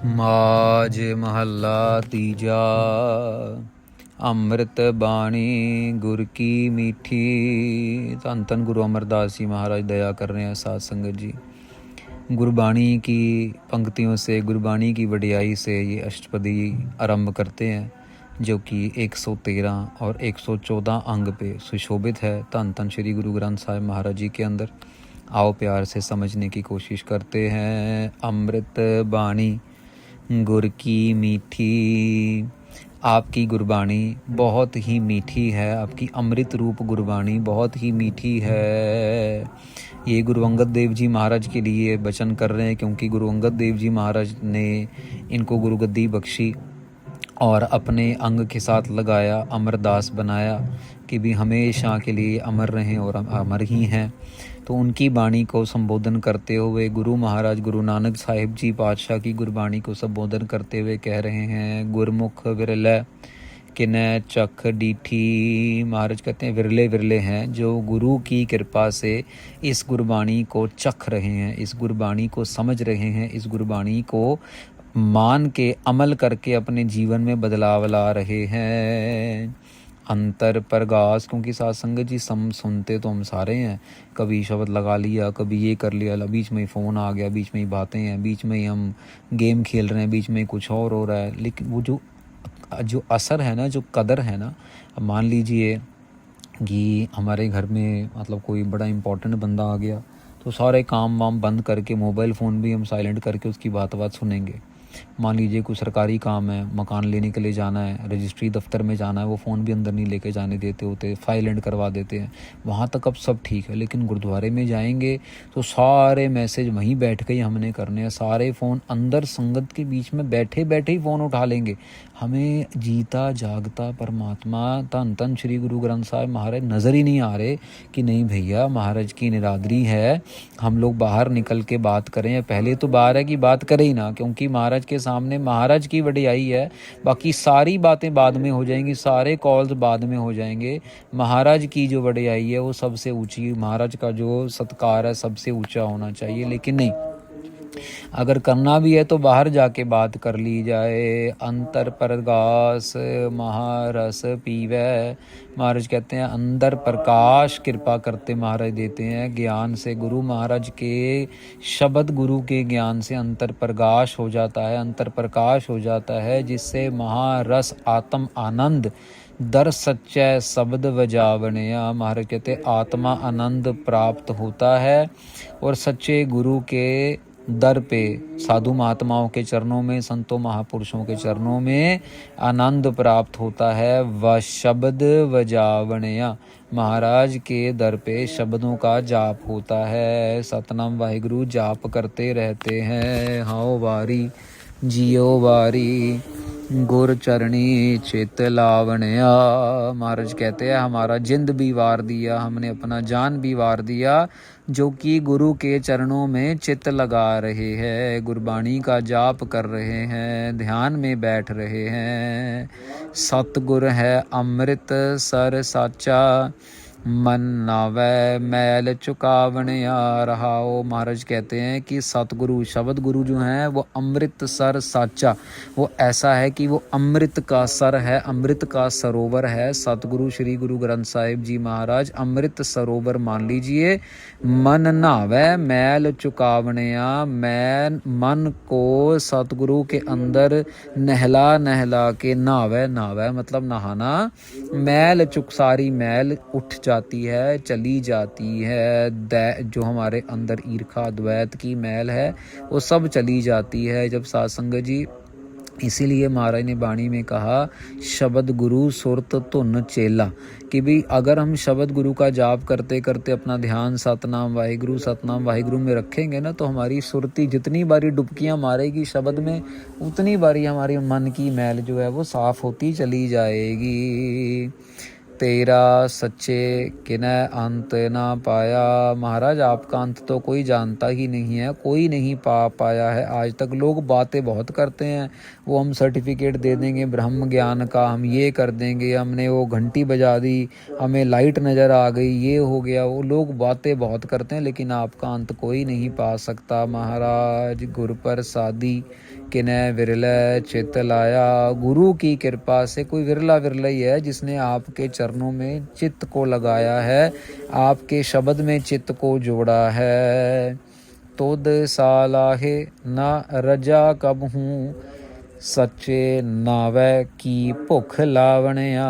माज महला तीजा। ਅੰਮ੍ਰਿਤ ਬਾਣੀ ਗੁਰ ਕੀ मीठी। धन धन गुरु अमरदास जी महाराज दया कर रहे हैं साथ संगत जी। गुरबाणी की पंक्तियों से, गुरबाणी की वडियाई से ये अष्टपदी आरंभ करते हैं, जो कि 113 और 114 अंग पे सुशोभित है धन धन श्री गुरु ग्रंथ साहिब महाराज जी के अंदर। आओ प्यार से समझने की कोशिश करते हैं। अमृत बाणी गुर की मीठी। आपकी गुरबाणी बहुत ही मीठी है, आपकी अमृत रूप गुरबाणी बहुत ही मीठी है। ये गुरु अंगद देव जी महाराज के लिए वचन कर रहे हैं, क्योंकि गुरु अंगद देव जी महाराज ने इनको गुरुगद्दी बख्शी और अपने अंग के साथ लगाया, अमरदास बनाया कि भी हमेशा के लिए अमर रहें और अमर ही हैं। तो उनकी बाणी को संबोधन करते हुए गुरु महाराज गुरु नानक साहिब जी पातशाह की गुरबाणी को संबोधन करते हुए कह रहे हैं, गुरमुख विरले किन्नै चख डीठी। महाराज कहते हैं विरले विरले हैं जो गुरु की कृपा से इस गुरबाणी को चख रहे हैं, इस गुरबाणी को समझ रहे हैं, इस गुरबाणी को मान के अमल करके अपने जीवन में बदलाव ला रहे हैं। अंतर परगास, क्योंकि साथ संगत जी सुनते तो हम सारे हैं, कभी शब्द लगा लिया, कभी ये कर लिया, बीच में ही फ़ोन आ गया, बीच में ही बातें हैं, बीच में ही हम गेम खेल रहे हैं, बीच में ही कुछ और हो रहा है। लेकिन वो जो असर है ना, जो कदर है ना, अब मान लीजिए कि हमारे घर में मतलब कोई बड़ा इम्पोर्टेंट बंदा आ गया, तो सारे काम वाम बंद करके मोबाइल फ़ोन भी हम साइलेंट करके उसकी बात सुनेंगे। मान लीजिए कोई सरकारी काम है, मकान लेने के लिए जाना है, रजिस्ट्री दफ्तर में जाना है, वो फ़ोन भी अंदर नहीं लेके जाने देते होते, फाइल एंड करवा देते हैं, वहाँ तक अब सब ठीक है। लेकिन गुरुद्वारे में जाएंगे तो सारे मैसेज वहीं बैठ के ही हमने करने हैं, सारे फ़ोन अंदर संगत के बीच में बैठे बैठे ही फ़ोन उठा लेंगे। हमें जीता जागता परमात्मा धन धन श्री गुरु ग्रंथ साहिब महाराज नज़र ही नहीं आ रहे कि नहीं भैया महाराज की निरादरी है, हम लोग बाहर निकल के बात करें। पहले तो बाहर है कि बात करें ही ना, क्योंकि महाराज के सामने महाराज की वडियाई है, बाकी सारी बातें बाद में हो जाएंगी, सारे कॉल्स बाद में हो जाएंगे। महाराज की जो वडियाई है वो सबसे ऊंची, महाराज का जो सत्कार है सबसे ऊंचा होना चाहिए। लेकिन नहीं, अगर करना भी है तो बाहर जाके बात कर ली जाए। अंतर परगास महारस पीवै। महाराज कहते हैं अंदर प्रकाश कृपा करते महाराज देते हैं ज्ञान से। गुरु महाराज के शब्द, गुरु के ज्ञान से अंतर प्रकाश हो जाता है, अंतर प्रकाश हो जाता है, जिससे महारस आत्म आनंद दर सच्चे शब्द वजावनिया। महाराज कहते आत्मा आनंद प्राप्त होता है और सच्चे गुरु के दर पे, साधु महात्माओं के चरणों में, संतों महापुरुषों के चरणों में आनंद प्राप्त होता है। व शब्द वजावनिया, महाराज के दर पे शब्दों का जाप होता है। सतनाम वाहिगुरु जाप करते रहते हैं। हाओ वारी जियो वारी गुर चरणी चित लावणया। महाराज कहते हैं हमारा जिंद भी वार दिया, हमने अपना जान भी वार दिया, जो कि गुरु के चरणों में चित लगा रहे हैं, गुरबाणी का जाप कर रहे हैं, ध्यान में बैठ रहे हैं। सतगुर है अमृत सर साचा, मन नावै मैल चुकावनिया रहाओ। महाराज कहते हैं कि सतगुरु, शब्द गुरु जो हैं वो अमृत सर साचा, वो ऐसा है कि वो अमृत का सर है, अमृत का सरोवर है। सतगुरु श्री गुरु ग्रंथ साहिब जी महाराज अमृत सरोवर मान लीजिए। मन नावै मैल चुकावनिया, मैं मन को सतगुरु के अंदर नहला नहला के, नावै नावै मतलब नहाना, मैल चुक, सारी मैल उठ जाती है, चली जाती है। जो हमारे अंदर ईर्खा द्वैत की मैल है वो सब चली जाती है जब साध संगत जी। इसीलिए महाराज ने बाणी में कहा शब्द गुरु सुरत धुन चेला, कि भी अगर हम शब्द गुरु का जाप करते करते अपना ध्यान सतनाम वाहिगुरु में रखेंगे ना, तो हमारी सुरती जितनी बारी डुबकियां मारेगी शब्द में, उतनी बारी हमारी मन की मैल जो है वो साफ होती चली जाएगी। तेरा सच्चे किन्ह अंत ना पाया। महाराज आपका अंत तो कोई जानता ही नहीं है, कोई नहीं पाया है आज तक। लोग बातें बहुत करते हैं, वो हम सर्टिफिकेट दे देंगे ब्रह्म ज्ञान का, हम ये कर देंगे, हमने वो घंटी बजा दी, हमें लाइट नज़र आ गई, ये हो गया। वो लोग बातें बहुत करते हैं, लेकिन आपका अंत कोई नहीं पा सकता। महाराज गुरु प्रसादी किन्ह विरलै चित लाया। गुरु की कृपा से कोई विरला ही है जिसने आपके चरणों में चित्त को लगाया है, आपके शब्द में चित्त को जोड़ा है। तुद सालाहे ना रजा कब हूँ, सच्चे नावै की भुख लावणिया।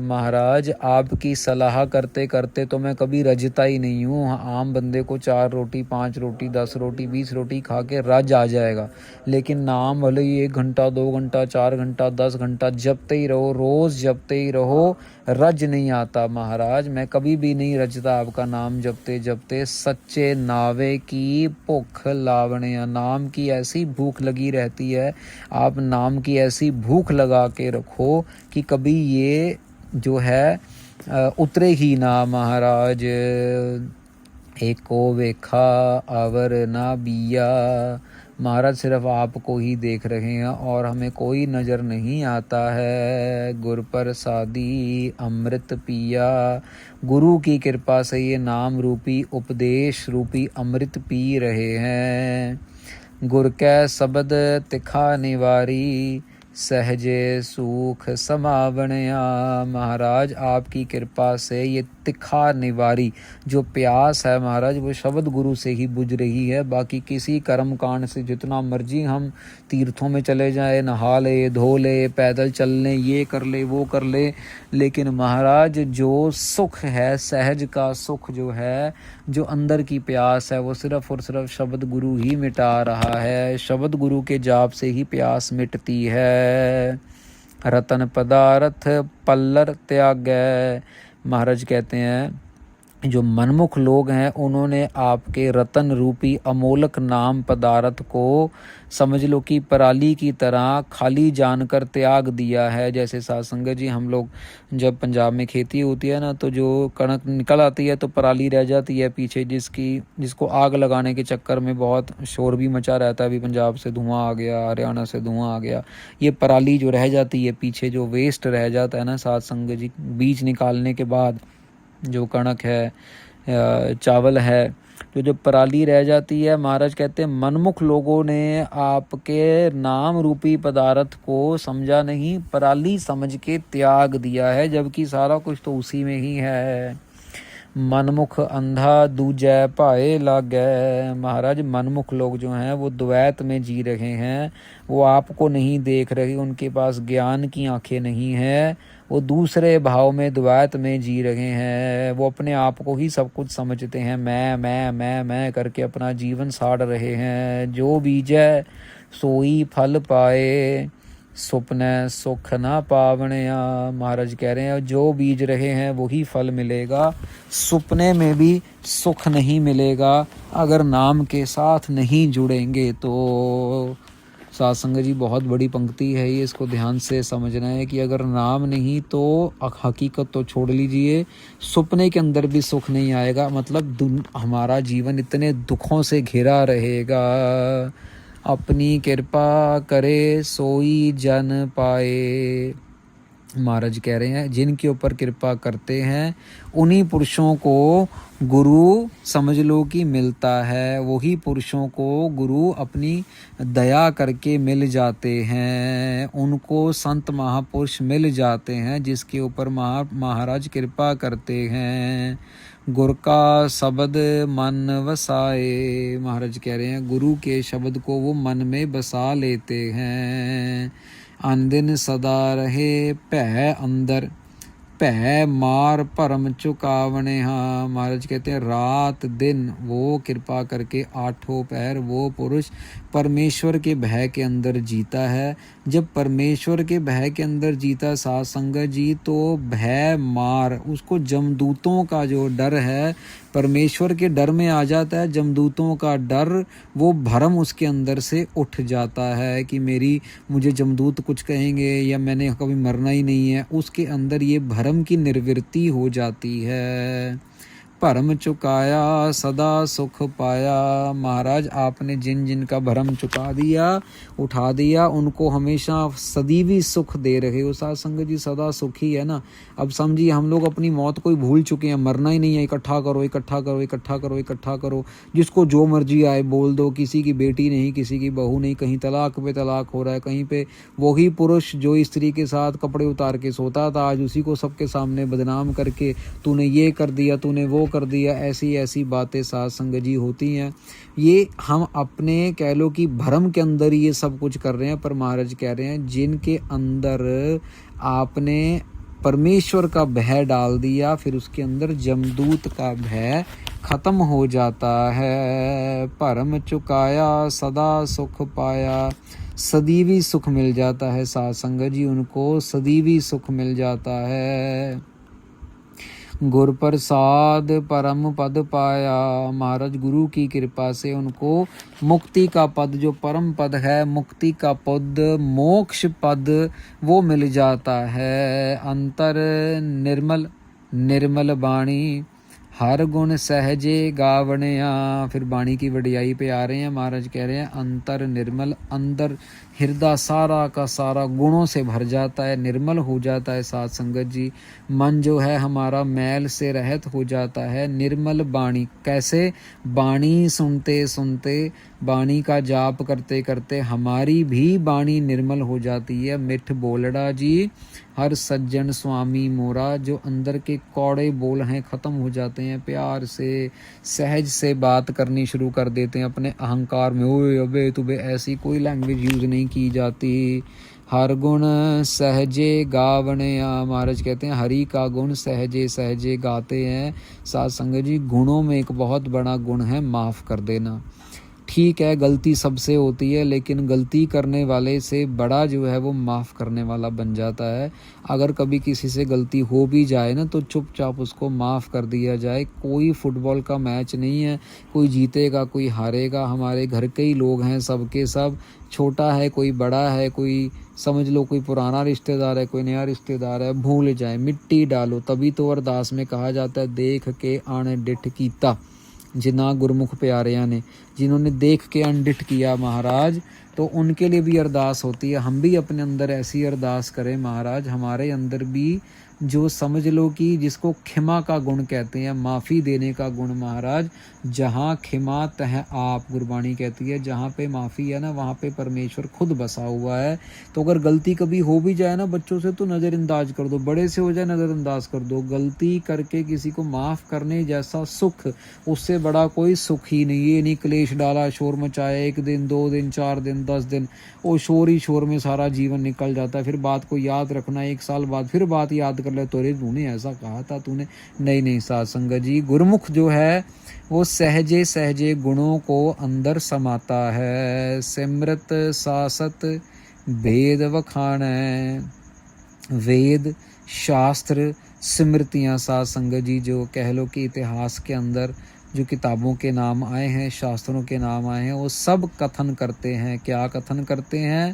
महाराज आपकी सलाह करते करते तो मैं कभी रजता ही नहीं हूँ। आम बंदे को 4 रोटी 5 रोटी 10 रोटी 20 रोटी खा के रज आ जाएगा, लेकिन नाम भले ही 1 घंटा 2 घंटा 4 घंटा 10 घंटा जपते ही रहो, रोज़ जपते ही रहो, रज नहीं आता। महाराज मैं कभी भी नहीं रजता आपका नाम जपते जपते। सच्चे नावे की भुख लावणिया, नाम की ऐसी भूख लगी रहती है, आप नाम की ऐसी भूख लगा के रखो कि कभी ये जो है उतरे ही ना। महाराज एको वेखा अवर ना बिया। महाराज सिर्फ आपको ही देख रहे हैं और हमें कोई नज़र नहीं आता है। गुर प्रसादी अमृत पिया, गुरु की कृपा से ये नाम रूपी उपदेश रूपी अमृत पी रहे हैं। गुर कै शब्द तिखा निवारी, सहजे सुख समावणया। महाराज आपकी कृपा से ये तिखा निवारी जो प्यास है महाराज, वो शब्द गुरु से ही बुझ रही है। बाकी किसी कर्म कांड से जितना मर्जी हम तीर्थों में चले जाए, नहा ले धो ले, पैदल चल लें, ये कर ले वो कर ले, लेकिन महाराज जो सुख है, सहज का सुख जो है, जो अंदर की प्यास है, वो सिर्फ और सिर्फ शब्द गुरु ही मिटा रहा है। शब्द गुरु के जाप से ही प्यास मिटती है। रतन पदार्थ पल्लर त्यागै। महाराज कहते हैं जो मनमुख लोग हैं उन्होंने आपके रतन रूपी अमोलक नाम पदार्थ को समझ लो कि पराली की तरह खाली जानकर त्याग दिया है। जैसे साध संगत जी हम लोग जब पंजाब में खेती होती है ना, तो जो कणक निकल आती है तो पराली रह जाती है पीछे, जिसको आग लगाने के चक्कर में बहुत शोर भी मचा रहता है। अभी पंजाब से धुआं आ गया, हरियाणा से धुआं आ गया। ये पराली जो रह जाती है पीछे, जो वेस्ट रह जाता है ना साध संगत जी, बीज निकालने के बाद जो कणक है, चावल है, तो जो पराली रह जाती है, महाराज कहते हैं मनमुख लोगों ने आपके नाम रूपी पदार्थ को समझा नहीं, पराली समझ के त्याग दिया है, जबकि सारा कुछ तो उसी में ही है। मनमुख अंधा दूजै भाए लागै। महाराज मनमुख लोग जो हैं वो द्वैत में जी रहे हैं, वो आपको नहीं देख रहे, उनके पास ज्ञान की आंखें नहीं हैं, वो दूसरे भाव में द्वैत में जी रहे हैं। वो अपने आप को ही सब कुछ समझते हैं, मैं करके अपना जीवन साड़ रहे हैं। जो बीजै सोई फल पाए, सुपने सुख ना पावणया। महाराज कह रहे हैं जो बीज रहे हैं वही फल मिलेगा, सुपने में भी सुख नहीं मिलेगा अगर नाम के साथ नहीं जुड़ेंगे तो। साध संगत जी बहुत बड़ी पंक्ति है ये, इसको ध्यान से समझना है कि अगर नाम नहीं तो हकीकत तो छोड़ लीजिए, सुपने के अंदर भी सुख नहीं आएगा। मतलब हमारा जीवन इतने दुखों से घिरा रहेगा। अपनी कृपा करे सोई जन पाए। महाराज कह रहे हैं जिनके ऊपर कृपा करते हैं उन्हीं पुरुषों को गुरु समझ लो कि मिलता है, वही पुरुषों को गुरु अपनी दया करके मिल जाते हैं, उनको संत महापुरुष मिल जाते हैं जिसके ऊपर महाराज कृपा करते हैं। गुर का शब्द मन वसाए। महाराज कह रहे हैं गुरु के शब्द को वो मन में बसा लेते हैं। अनदिन सदा रहे भय अंदर, भय मार परम चुकावने। हाँ महाराज कहते हैं रात दिन वो कृपा करके 8 पहर वो पुरुष परमेश्वर के भय के अंदर जीता है। जब परमेश्वर के भय के अंदर जीता साध संगत जी, तो भय मार, उसको जमदूतों का जो डर है, परमेश्वर के डर में आ जाता है। जमदूतों का डर, वो भरम उसके अंदर से उठ जाता है कि मुझे जमदूत कुछ कहेंगे या मैंने कभी मरना ही नहीं है। उसके अंदर ये भरम की निर्वृत्ति हो जाती है। भरम चुकाया सदा सुख पाया। महाराज आपने जिन जिन का भरम चुका दिया, उठा दिया, उनको हमेशा सदैवी सुख दे रहे हो। साध संगत जी सदा सुख ही है ना। अब समझिए हम लोग अपनी मौत को ही भूल चुके हैं, मरना ही नहीं है, इकट्ठा करो इकट्ठा करो इकट्ठा करो इकट्ठा करो, जिसको जो मर्जी आए बोल दो। किसी की बेटी नहीं, किसी की बहू नहीं, कहीं तलाक पे तलाक हो रहा है, कहीं पे वही पुरुष जो स्त्री के साथ कपड़े उतार के सोता था, आज उसी को सबके सामने बदनाम करके तूने ये कर दिया, तूने वो कर दिया। ऐसी ऐसी बातें साध संगत जी होती हैं। ये हम अपने कह लो कि भरम के अंदर ये सब कुछ कर रहे हैं। पर महाराज कह रहे हैं जिनके अंदर आपने परमेश्वर का भय डाल दिया, फिर उसके अंदर जमदूत का भय खत्म हो जाता है। भरम चुकाया सदा सुख पाया, सदैवी सुख मिल जाता है। साध संगत जी उनको सदैवी सुख मिल जाता है। गुर प्रसाद परम पद पाया। महाराज गुरु की कृपा से उनको मुक्ति का पद, जो परम पद है, मुक्ति का पद, मोक्ष पद, वो मिल जाता है। अंतर निर्मल निर्मल बाणी, हर गुण सहजे गावणिया। फिर बाणी की वडियाई पे आ रहे हैं। महाराज कह रहे हैं अंतर निर्मल, अंदर हृदय सारा का सारा गुणों से भर जाता है, निर्मल हो जाता है। साध संगत जी मन जो है हमारा मैल से रहित हो जाता है। निर्मल बाणी कैसे? बाणी सुनते सुनते, बाणी का जाप करते करते हमारी भी बाणी निर्मल हो जाती है। मिठ बोलड़ा जी हर सज्जन स्वामी मोरा, जो अंदर के कौड़े बोल हैं खत्म हो जाते हैं। प्यार से सहज से बात करनी शुरू कर देते हैं। अपने अहंकार में ओए अबे तुबे ऐसी कोई लैंग्वेज यूज नहीं की जाती। हर गुण सहजे गावणिया। महाराज कहते हैं हरि का गुण सहजे सहजे गाते हैं। साध संगत जी गुणों में एक बहुत बड़ा गुण है माफ़ कर देना। ठीक है गलती सबसे होती है, लेकिन गलती करने वाले से बड़ा जो है वो माफ़ करने वाला बन जाता है। अगर कभी किसी से गलती हो भी जाए ना, तो चुपचाप उसको माफ़ कर दिया जाए। कोई फुटबॉल का मैच नहीं है, कोई जीतेगा कोई हारेगा। हमारे घर के ही लोग हैं, सबके सब, छोटा है कोई बड़ा है, कोई समझ लो कोई पुराना रिश्तेदार है, कोई नया रिश्तेदार है, भूल जाए, मिट्टी डालो। तभी तो अरदास में कहा जाता है देख के अण डिठ कीता। जिन्ना गुरमुख प्यारियां ने, जिन्होंने देख के अनडिठ किया महाराज, तो उनके लिए भी अरदास होती है। हम भी अपने अंदर ऐसी अरदास करें महाराज, हमारे अंदर भी जो समझ लो कि जिसको क्षमा का गुण कहते हैं, माफ़ी देने का गुण महाराज, जहाँ क्षमा तह आप, गुरबाणी कहती है जहाँ पे माफ़ी है ना वहाँ पे परमेश्वर खुद बसा हुआ है। तो अगर गलती कभी हो भी जाए ना बच्चों से, तो नज़रअंदाज कर दो, बड़े से हो जाए नज़रअंदाज कर दो। गलती करके किसी को माफ़ करने जैसा सुख, उससे बड़ा कोई सुख ही नहीं। ये नहीं क्लेश डाला, शोर मचाया, 1 दिन 2 दिन 4 दिन 10 दिन, वो शोर ही शोर में सारा जीवन निकल जाता है। फिर बात को याद रखना, 1 साल बाद फिर बात याद कर ले, तोरे तूने ऐसा कहा था, तूने नहीं। साध संगत जी गुरमुख जो है वो सहजे सहजे गुणों को अंदर समाता है। सिमरत सासत वेद वखान, वेद शास्त्र स्मृतियाँ। साध संगत जी जो कह लो कि इतिहास के अंदर जो किताबों के नाम आए हैं, शास्त्रों के नाम आए हैं, वो सब कथन करते हैं। क्या कथन करते हैं?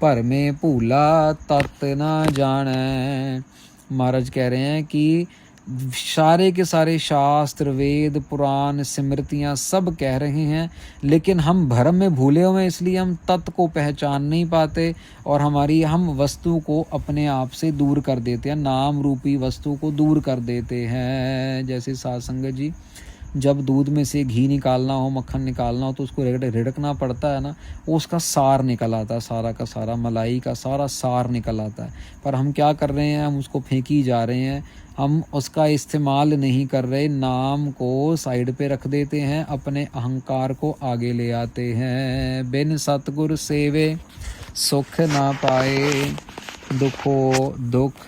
पर में भूला तत् न जाने। महाराज कह रहे हैं कि सारे के सारे शास्त्र, वेद, पुराण, स्मृतियाँ सब कह रहे हैं, लेकिन हम भ्रम में भूले हुए हैं, इसलिए हम तत्व को पहचान नहीं पाते और हम वस्तु को अपने आप से दूर कर देते हैं, नाम रूपी वस्तु को दूर कर देते हैं। जैसे साध संगत जी जब दूध में से घी निकालना हो, मक्खन निकालना हो, तो उसको रिड़कना पड़ता है ना, उसका सार निकल आता है, सारा का सारा, मलाई का सारा सार निकल आता है। पर हम क्या कर रहे हैं? हम उसको फेंकी जा रहे हैं, हम उसका इस्तेमाल नहीं कर रहे, नाम को साइड पे रख देते हैं, अपने अहंकार को आगे ले आते हैं। बिन सतगुर सेवे सुख ना पाए, दुखो दुख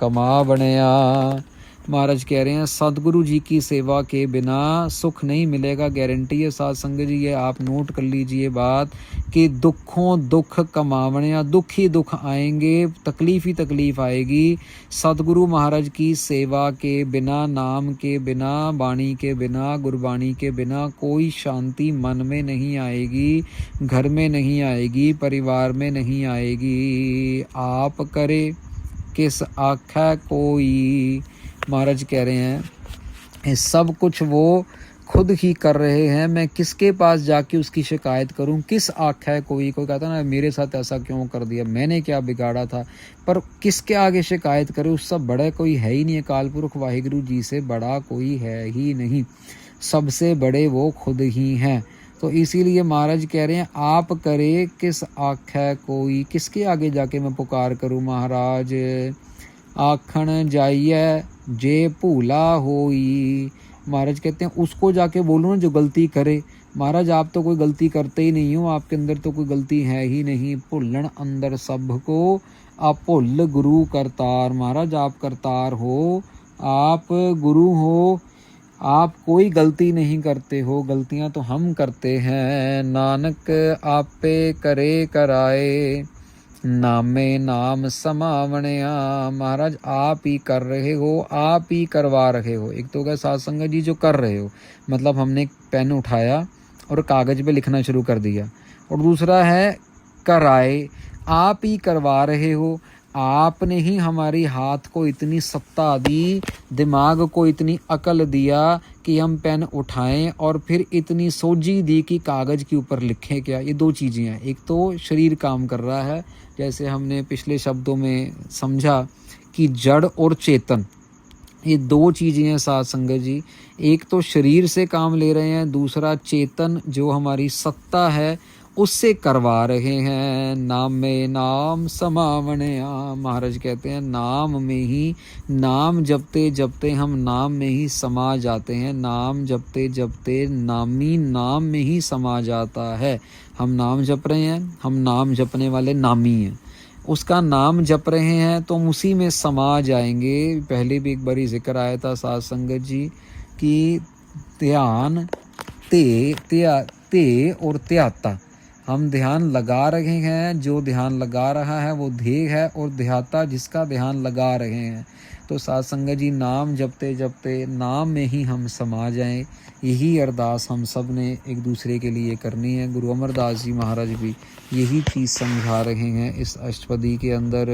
कमा बनिया। महाराज कह रहे हैं सदगुरु जी की सेवा के बिना सुख नहीं मिलेगा। गारंटी है साध संगत जी, ये आप नोट कर लीजिए बात कि दुखों दुख कमावने, दुख ही दुख आएंगे, तकलीफ ही तकलीफ आएगी। सदगुरु महाराज की सेवा के बिना, नाम के बिना, वाणी के बिना, गुरबाणी के बिना कोई शांति मन में नहीं आएगी, घर में नहीं आएगी, परिवार में नहीं आएगी। आप करे किस आखा कोई। महाराज कह रहे हैं ये सब कुछ वो खुद ही कर रहे हैं, मैं किसके पास जाके उसकी शिकायत करूं। किस आखा है कोई कहता ना मेरे साथ ऐसा क्यों कर दिया, मैंने क्या बिगाड़ा था, पर किसके आगे शिकायत करूं। उससे बड़ा कोई है ही नहीं, अकाल पुरख वाहिगुरु जी से बड़ा कोई है ही नहीं, सबसे बड़े वो खुद ही हैं। तो इसीलिए महाराज कह रहे हैं आप करे किस आखा कोई, किसके आगे जाके मैं पुकार करूं। महाराज आखण जाइए जे भूला होई। महाराज कहते हैं उसको जाके बोलो ना जो गलती करे। महाराज आप तो कोई गलती करते ही नहीं हो, आपके अंदर तो कोई गलती है ही नहीं। भुल्लन अंदर सब को आप भुल गुरु करतार। महाराज आप करतार हो, आप गुरु हो, आप कोई गलती नहीं करते हो, गलतियां तो हम करते हैं। नानक आपे करे कराए, नामे नाम समावणया। महाराज आप ही कर रहे हो, आप ही करवा रहे हो। एक तो क्या साध संगत जी जो कर रहे हो, मतलब हमने पेन उठाया और कागज पे लिखना शुरू कर दिया, और दूसरा है कराए, आप ही करवा रहे हो। आपने ही हमारी हाथ को इतनी सत्ता दी, दिमाग को इतनी अकल दिया कि हम पेन उठाएं, और फिर इतनी सोझी दी कि कागज़ के ऊपर लिखें क्या। ये दो चीज़ें हैं, एक तो शरीर काम कर रहा है, जैसे हमने पिछले शब्दों में समझा कि जड़ और चेतन ये दो चीज़ें हैं साध संगत जी। एक तो शरीर से काम ले रहे हैं, दूसरा चेतन जो हमारी सत्ता है उससे करवा रहे हैं। नाम में नाम समावणया। महाराज कहते हैं नाम में ही, नाम जपते जपते हम नाम में ही समा जाते हैं। नाम जपते जपते नामी नाम में ही समा जाता है। हम नाम जप रहे हैं, हम नाम जपने वाले नामी हैं, उसका नाम जप रहे हैं तो हम उसी में समा जाएंगे। पहले भी एक बारी जिक्र आया था साध संगत जी कि ध्यान ते और त्याता, हम ध्यान लगा रहे हैं, जो ध्यान लगा रहा है वो ध्येय है, और ध्याता जिसका ध्यान लगा रहे हैं। तो साध संगत जी नाम जपते जपते नाम में ही हम समा जाएं, यही अरदास हम सब ने एक दूसरे के लिए करनी है। गुरु अमरदास जी महाराज भी यही चीज़ समझा रहे हैं इस अष्टपदी के अंदर।